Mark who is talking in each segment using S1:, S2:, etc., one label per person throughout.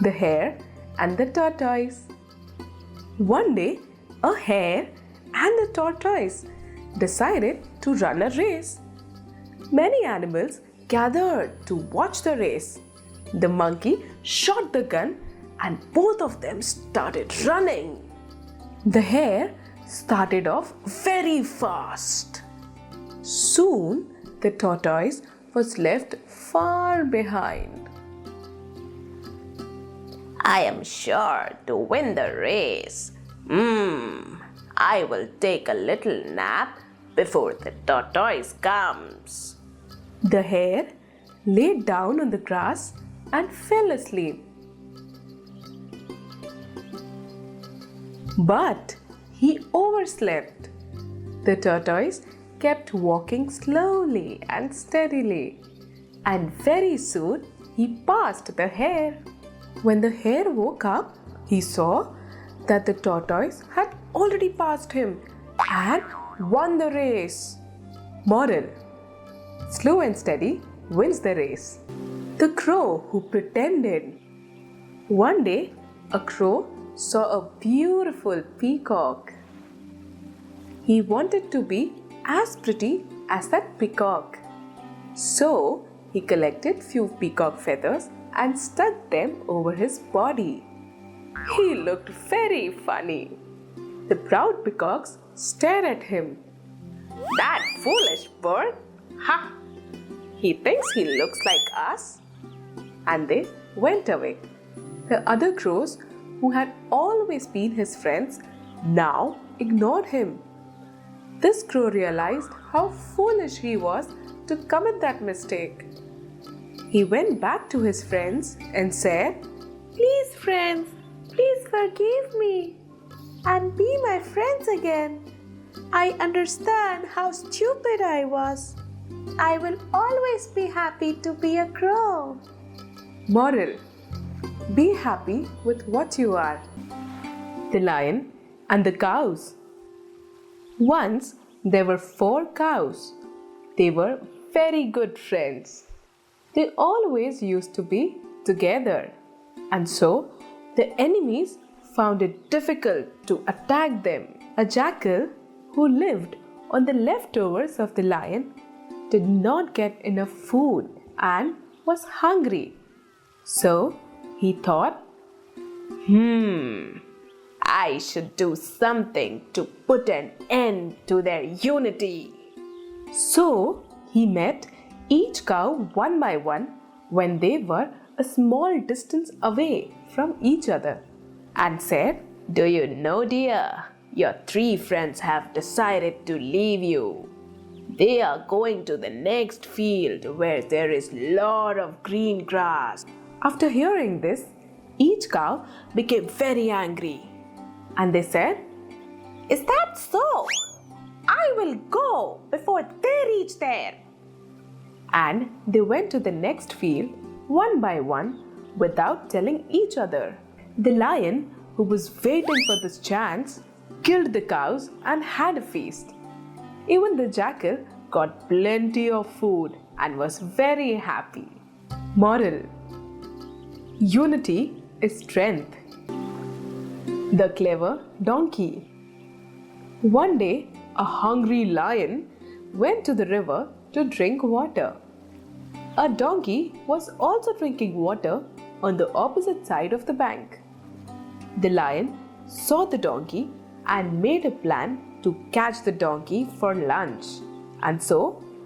S1: The Hare and the Tortoise. One day, a hare and a tortoise decided to run a race. Many animals gathered to watch the race. The monkey shot the gun and both of them started running. The hare started off very fast. Soon, the tortoise was left far behind.
S2: I am sure to win the race. I will take a little nap before the tortoise comes.
S1: The hare laid down on the grass and fell asleep. But he overslept. The tortoise kept walking slowly and steadily, and very soon he passed the hare. When the hare woke up, he saw that the tortoise had already passed him and won the race. Moral: slow and steady wins the race. The crow who pretended. One day, a crow saw a beautiful peacock. He wanted to be as pretty as that peacock. So, he collected few peacock feathers and stuck them over his body. He looked very funny. The proud peacocks stared at him.
S2: That foolish bird! Ha! He thinks he looks like us.
S1: And they went away. The other crows, who had always been his friends, now ignored him. This crow realized how foolish he was to commit that mistake. He went back to his friends and said, "Please, friends, please forgive me and be my friends again. I understand how stupid I was. I will always be happy to be a crow." Moral: be happy with what you are. The Lion and the Cows. Once there were 4 cows. They were very good friends. They always used to be together, and so the enemies found it difficult to attack them. A jackal who lived on the leftovers of the lion did not get enough food and was hungry. So he thought, I should do something to put an end to their unity. So he met each cow one by one when they were a small distance away from each other and said, "Do you know, dear, your 3 friends have decided to leave you. They are going to the next field where there is lot of green grass." After hearing this, each cow became very angry and they said, "Is that so? I will go before they reach there." And they went to the next field one by one without telling each other. The lion, who was waiting for this chance, killed the cows and had a feast. Even the jackal got plenty of food and was very happy. Moral: unity is strength. The clever donkey. One day, a hungry lion went to the river to drink water. A donkey was also drinking water on the opposite side of the bank. The lion saw the donkey and made a plan to catch the donkey for lunch. And so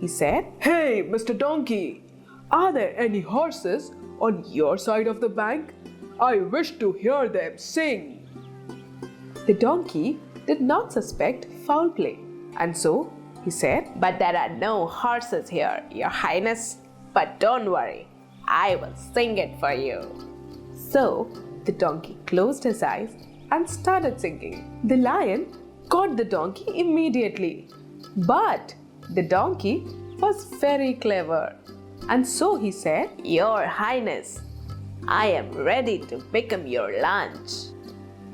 S1: he said, "Hey, Mr. Donkey, are there any horses on your side of the bank? I wish to hear them sing." The donkey did not suspect foul play, and so he said,
S2: "But there are no horses here, Your Highness. But don't worry, I will sing it for you."
S1: So the donkey closed his eyes and started singing. The lion caught the donkey immediately. But the donkey was very clever, and so he said,
S2: "Your Highness, I am ready to become your lunch.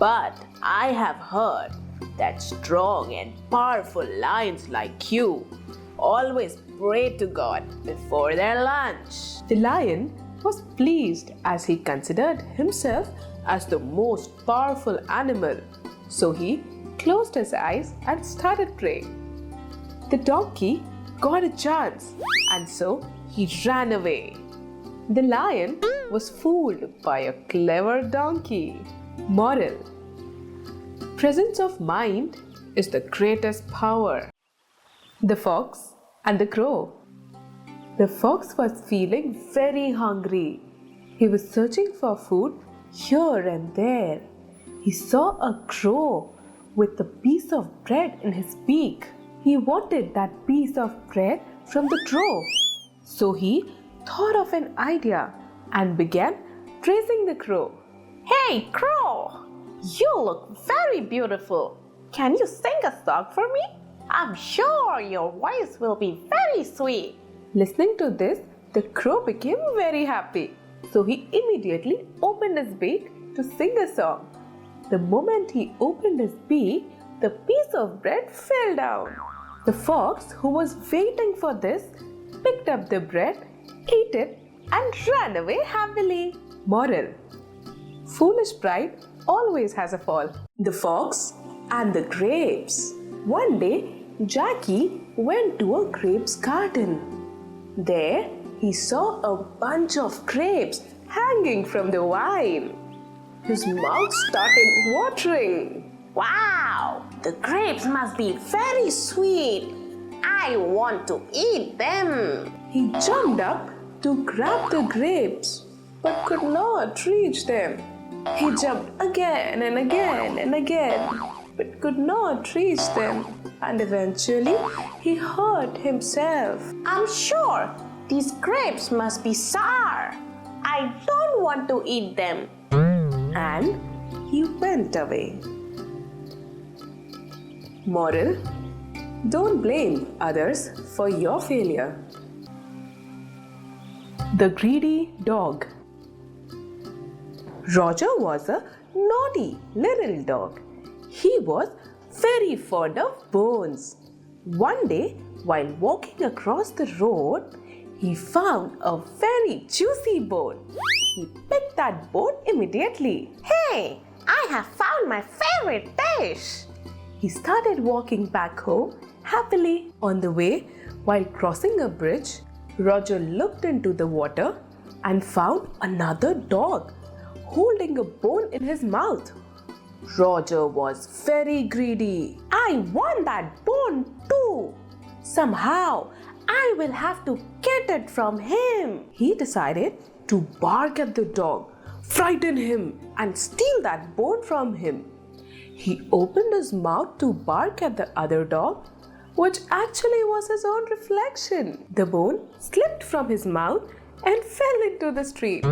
S2: But I have heard that strong and powerful lions like you always pray to God before their lunch." The lion
S1: was pleased as he considered himself as the most powerful animal. So he closed his eyes and started praying. The donkey got a chance and so he ran away. The lion was fooled by a clever donkey. Moral: presence of mind is the greatest power. The Fox and the Crow. The fox was feeling very hungry. He was searching for food here and there. He saw a crow with a piece of bread in his beak. He wanted that piece of bread from the crow. So he thought of an idea and began praising the crow.
S2: Hey, crow! You look very beautiful. Can you sing a song for me? I'm sure your voice will be very sweet.
S1: Listening to this, the crow became very happy. So he immediately opened his beak to sing a song. The moment he opened his beak, the piece of bread fell down. The fox, who was waiting for this, picked up the bread, ate it, and ran away happily. Moral: foolish pride always has a fall. The Fox and the Grapes. One day, Jackie went to a grapes garden. There, he saw a bunch of grapes hanging from the vine. His mouth started watering.
S2: Wow! The grapes must be very sweet. I want to eat them.
S1: He jumped up to grab the grapes, but could not reach them. He jumped again and again and again, but could not reach them. And eventually, he hurt himself.
S2: I'm sure these grapes must be sour. I don't want to eat them.
S1: And he went away. Moral: don't blame others for your failure. The Greedy Dog. Roger was a naughty little dog. He was very fond of bones. One day, while walking across the road, he found a very juicy bone. He picked that bone immediately.
S2: Hey, I have found my favorite dish.
S1: He started walking back home happily. On the way, while crossing a bridge, Roger looked into the water and found another dog holding a bone in his mouth. Roger was very greedy. I want that bone too. Somehow, I will have to get it from him. He decided to bark at the dog, frighten him, and steal that bone from him. He opened his mouth to bark at the other dog, which actually was his own reflection. The bone slipped from his mouth and fell into the street.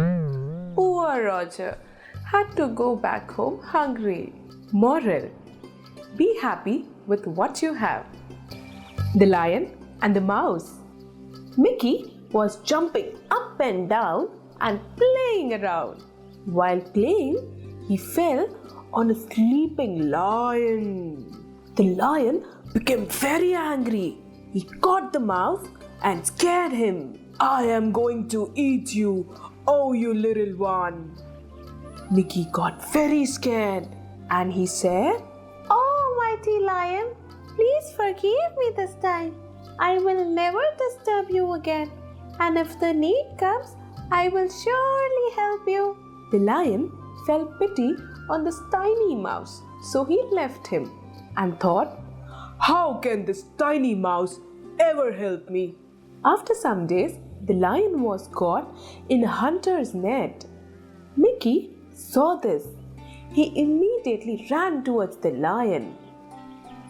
S1: Poor Roger had to go back home hungry. Moral: be happy with what you have. The Lion and the Mouse. Mickey was jumping up and down and playing around. While playing, he fell on a sleeping lion. The lion became very angry. He caught the mouse and scared him. I am going to eat you, oh you little one. Mickey got very scared and he said,
S2: Oh, mighty lion, please forgive me this time. I will never disturb you again. And if the need comes, I will surely help you. The lion felt pity on this tiny mouse, so he left him and thought, how can this tiny mouse ever help me? After some days, the lion was caught in a hunter's net. Mickey saw this. He immediately ran towards the lion.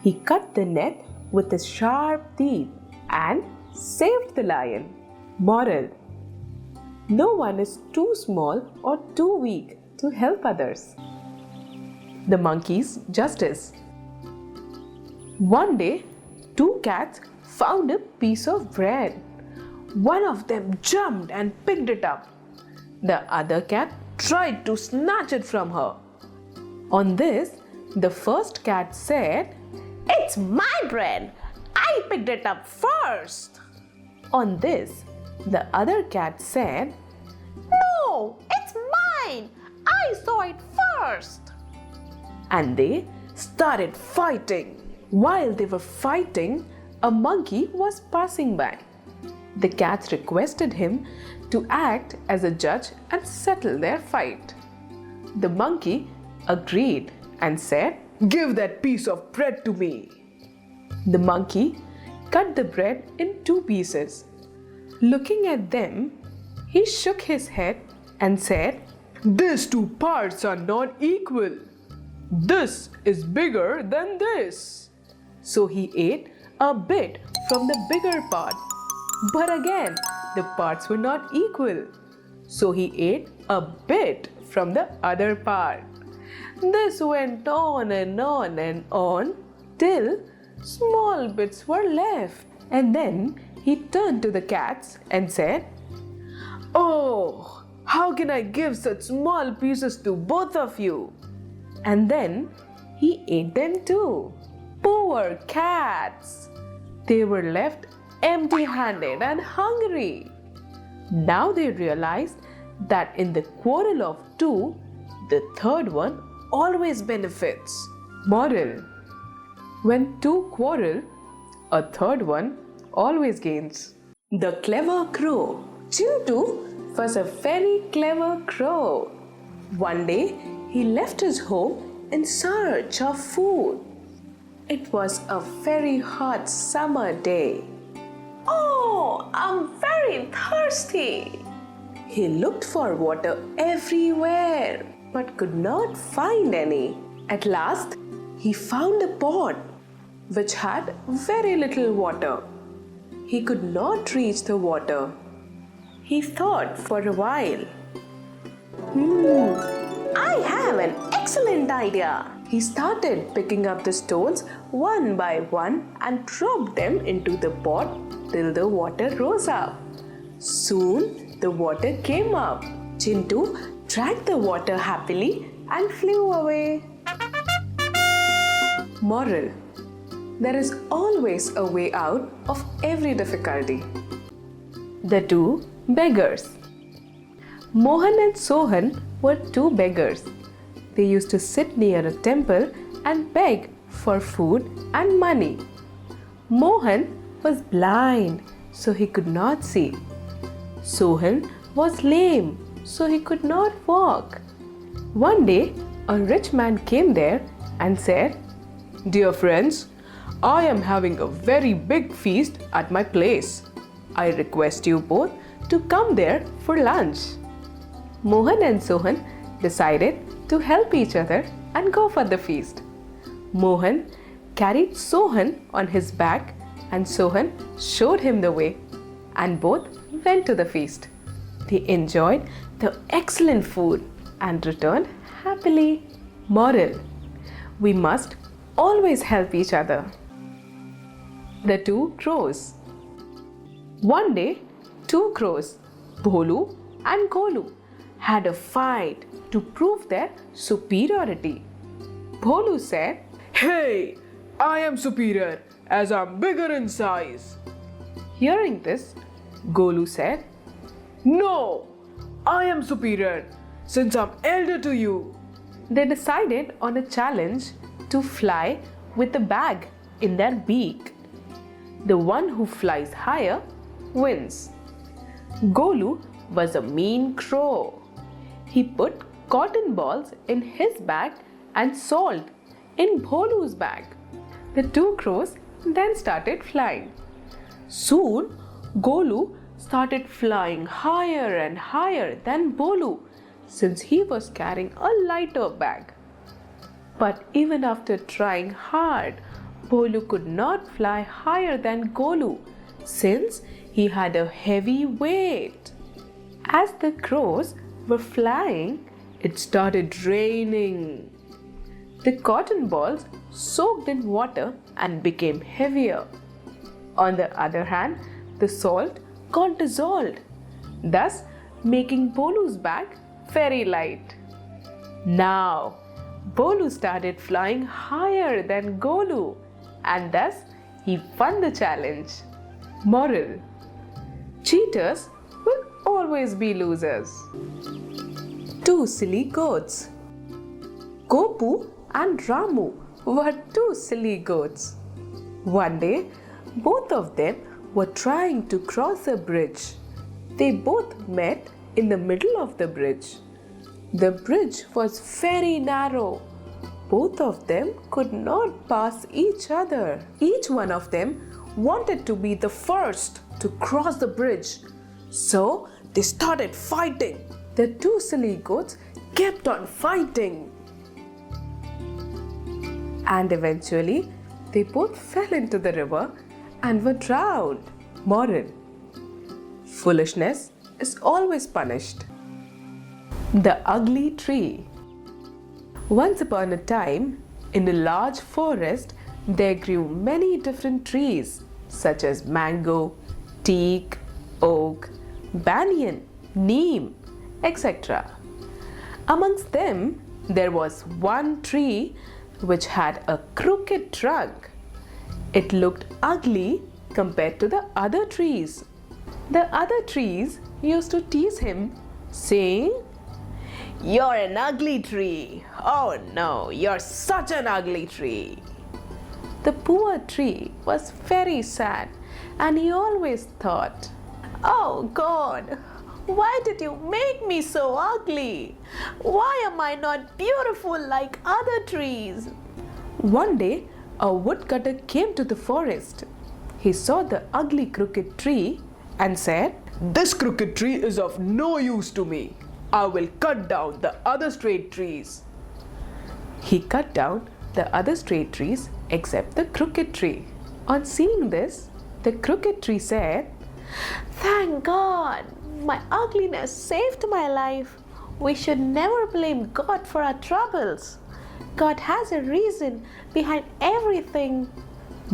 S2: He cut the net with his sharp teeth and saved the lion. Moral: no one is too small or too weak to help others. The monkey's justice. One day, two cats found a piece of bread. One of them jumped and picked it up. The other cat tried to snatch it from her. On this, the first cat said, It's my bread. I picked it up first.
S1: On this, the other cat said,
S2: No, it's mine. I saw it first.
S1: And they started fighting. While they were fighting, a monkey was passing by. The cats requested him to act as a judge and settle their fight. The monkey agreed and said, "Give that piece of bread to me." The monkey cut the bread in 2 pieces. Looking at them, he shook his head and said, "These 2 parts are not equal. This is bigger than this." So he ate a bit from the bigger part. But again, the parts were not equal. So he ate a bit from the other part. This went on and on and on till small bits were left. And then he turned to the cats and said, "Oh, how can I give such small pieces to both of you?" And then he ate them too. Poor cats! They were left empty-handed and hungry. Now they realized that in the quarrel of 2, the third one always benefits. Moral: when 2 quarrel, a third one always gains. The clever crow. Chintu was a very clever crow. One day, he left his home in search of food. It was a very hot summer day. "Oh, I'm very thirsty." He looked for water everywhere but could not find any. At last, he found a pond which had very little water. He could not reach the water. He thought for a while. I have an excellent idea." He started picking up the stones one by one and dropped them into the pot till the water rose up. Soon the water came up. Chintu drank the water happily and flew away. Moral: there is always a way out of every difficulty. The 2 beggars. Mohan and Sohan were 2 beggars. They used to sit near a temple and beg for food and money. Mohan was blind, so he could not see. Sohan was lame, so he could not walk. One day, a rich man came there and said, "Dear friends, I am having a very big feast at my place. I request you both to come there for lunch." Mohan and Sohan decided to help each other and go for the feast. Mohan carried Sohan on his back and Sohan showed him the way, and both went to the feast. They enjoyed the excellent food and returned happily. Moral: we must always help each other. The 2 crows. One day, 2 crows, Bholu and Golu, had a fight to prove their superiority. Bholu said, "Hey, I am superior as I'm bigger in size." Hearing this, Golu said, "No, I am superior since I'm elder to you." They decided on a challenge to fly with a bag in their beak. The one who flies higher wins. Golu was a mean crow. He put cotton balls in his bag and salt in Bholu's bag. The 2 crows then started flying. Soon, Golu started flying higher and higher than Bholu since he was carrying a lighter bag. But even after trying hard, Bholu could not fly higher than Golu since he had a heavy weight. As the crows were flying, it started raining. The cotton balls soaked in water and became heavier. On the other hand, the salt got dissolved, thus making Bolu's bag very light. Now, Bolu started flying higher than Golu, and thus he won the challenge. Moral: cheaters will always be losers. Two silly goats. Gopu and Ramu were two silly goats. One day, both of them were trying to cross a bridge. They both met in the middle of the bridge. The bridge was very narrow. Both of them could not pass each other. Each one of them wanted to be the first to cross the bridge. So they started fighting. The two silly goats kept on fighting. And eventually, they both fell into the river and were drowned. Moral: foolishness is always punished. The ugly tree. Once upon a time, in a large forest, there grew many different trees such as mango, teak, oak, banyan, neem, etc. Amongst them, there was one tree which had a crooked trunk. It looked ugly compared to the other trees. The other trees used to tease him, saying, "You're an ugly tree. Oh no, you're such an ugly tree." The poor tree was very sad and he always thought, "Oh God, why did you make me so ugly? Why am I not beautiful like other trees?" One day, a woodcutter came to the forest. He saw the ugly crooked tree and said, "This crooked tree is of no use to me. I will cut down the other straight trees." He cut down the other straight trees except the crooked tree. On seeing this, the crooked tree said, "Thank God, my ugliness saved my life. We should never blame God for our troubles. God has a reason behind everything."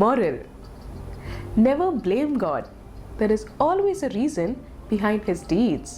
S1: Moral: never blame God. There is always a reason behind His deeds.